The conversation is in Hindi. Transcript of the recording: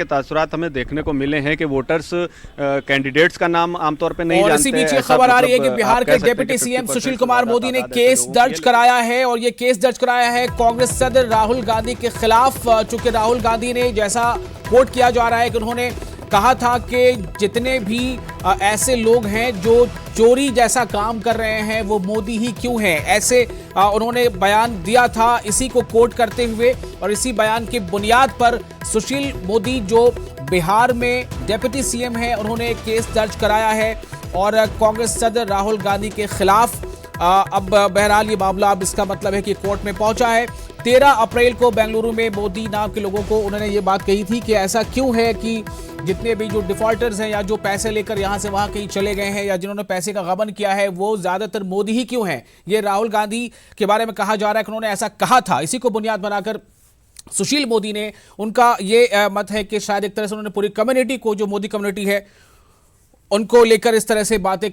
के तासुरात हमें देखने को मिले हैं कि वोटर्स कैंडिडेट्स का नाम आमतौर पे नहीं जानते। और इसी बीच ये खबर आ रही है कि बिहार के डिप्टी सीएम सुशील कुमार मोदी ने केस दर्ज कराया है, और ये केस दर्ज कराया है कांग्रेस सदर राहुल गांधी के खिलाफ। चूंकि राहुल गांधी ने, जैसा कोट किया जा रहा है कि उन्होंने कहा था कि जितने भी ऐसे लोग हैं जो चोरी जैसा काम कर रहे हैं वो मोदी ही क्यों हैं, ऐसे उन्होंने बयान दिया था। इसी को कोट करते हुए और इसी बयान की बुनियाद पर सुशील मोदी, जो बिहार में डिप्टी सीएम हैं, उन्होंने केस दर्ज कराया है और कांग्रेस सदर राहुल गांधी के खिलाफ। अब बहरहाल ये मामला, अब इसका मतलब है कि कोर्ट में पहुंचा है। 13 अप्रैल को बेंगलुरु में मोदी नाम के लोगों को उन्होंने ये बात कही थी कि ऐसा क्यों है कि जितने भी जो डिफॉल्टर्स हैं या जो पैसे लेकर यहां से वहां कहीं चले गए हैं या जिन्होंने पैसे का गबन किया है, वो ज्यादातर मोदी ही क्यों हैं। ये राहुल गांधी के बारे में कहा जा रहा है कि उन्होंने ऐसा कहा था। इसी को बुनियाद बनाकर सुशील मोदी ने, उनका ये मत है कि शायद एक तरह से उन्होंने पूरी कम्युनिटी को, जो मोदी कम्युनिटी है, उनको लेकर इस तरह से बातें